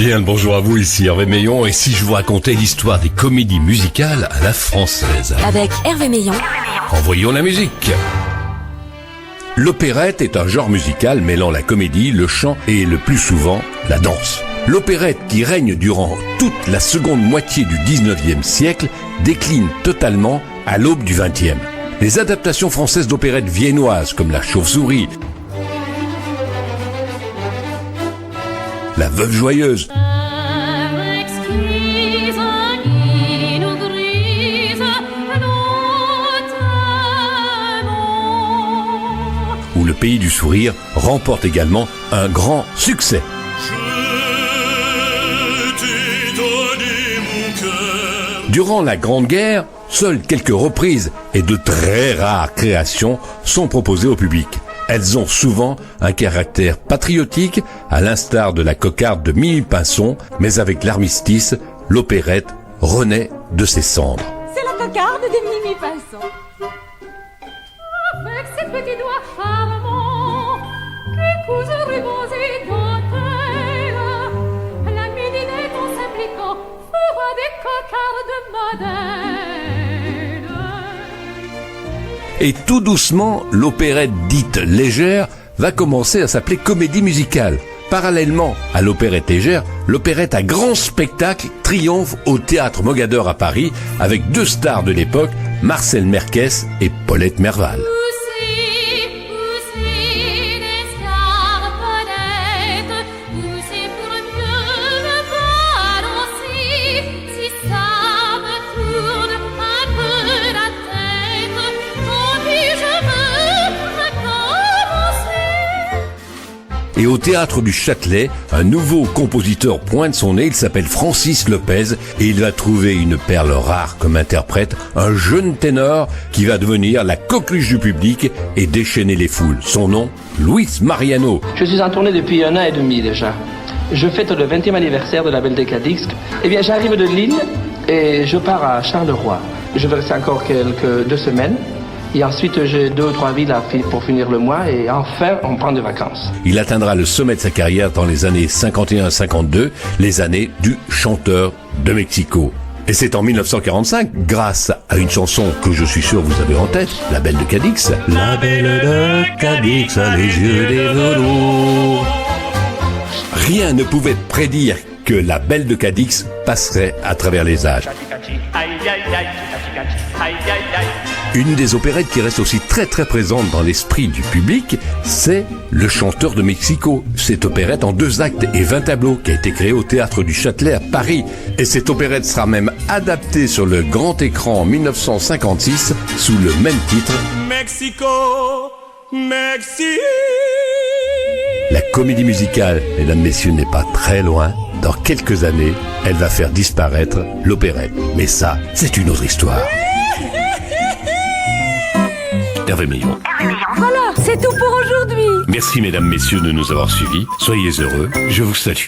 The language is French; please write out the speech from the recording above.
Bien le bonjour à vous, ici Hervé Meillon, et si je vous racontais l'histoire des comédies musicales à la française. Avec Hervé Meillon. Envoyons la musique. L'opérette est un genre musical mêlant la comédie, le chant et le plus souvent la danse. L'opérette, qui règne durant toute la seconde moitié du 19e siècle, décline totalement à l'aube du 20e. Les adaptations françaises d'opérettes viennoises comme La Chauve-souris, La Veuve joyeuse ou Le Pays du sourire remportent également un grand succès. Durant la Grande Guerre, seules quelques reprises et de très rares créations sont proposées au public. Elles ont souvent un caractère patriotique, à l'instar de La Cocarde de Mimi Pinson, mais avec l'armistice, l'opérette renaît de ses cendres. C'est La Cocarde de Mimi Pinson. Avec ses petits doigts charmants, qui cousent rubans et dentelles, la midinette en s'impliquant fera des cocardes modèles. Et tout doucement, l'opérette dite légère va commencer à s'appeler comédie musicale. Parallèlement à l'opérette légère, l'opérette à grand spectacle triomphe au Théâtre Mogador à Paris avec deux stars de l'époque, Marcel Merkès et Paulette Merval. Et au Théâtre du Châtelet, un nouveau compositeur pointe son nez, il s'appelle Francis Lopez, et il va trouver une perle rare comme interprète, un jeune ténor qui va devenir la coqueluche du public et déchaîner les foules. Son nom, Luis Mariano. Je suis en tournée depuis 1 an et demi déjà. Je fête le 20e anniversaire de la Belle de Cadix. Eh bien, j'arrive de Lille et je pars à Charleroi. Je vais rester encore 2 semaines. Et ensuite, j'ai 2 ou 3 villes pour finir le mois et enfin, on prend des vacances. Il atteindra le sommet de sa carrière dans les années 51-52, les années du chanteur de Mexico. Et c'est en 1945, grâce à une chanson que je suis sûr vous avez en tête, La Belle de Cadix. La Belle de Cadix a les yeux des velours. Rien ne pouvait prédire que La Belle de Cadix passerait à travers les âges. Une des opérettes qui reste aussi très présente dans l'esprit du public, c'est Le Chanteur de Mexico. Cette opérette en 2 actes et 20 tableaux qui a été créée au Théâtre du Châtelet à Paris. Et cette opérette sera même adaptée sur le grand écran en 1956 sous le même titre. Mexico, Mexico. La comédie musicale, mesdames, messieurs, n'est pas très loin. Dans quelques années, elle va faire disparaître l'opérette. Mais ça, c'est une autre histoire. Hervé Meillon. Voilà, c'est tout pour aujourd'hui. Merci mesdames, messieurs de nous avoir suivis. Soyez heureux, je vous salue.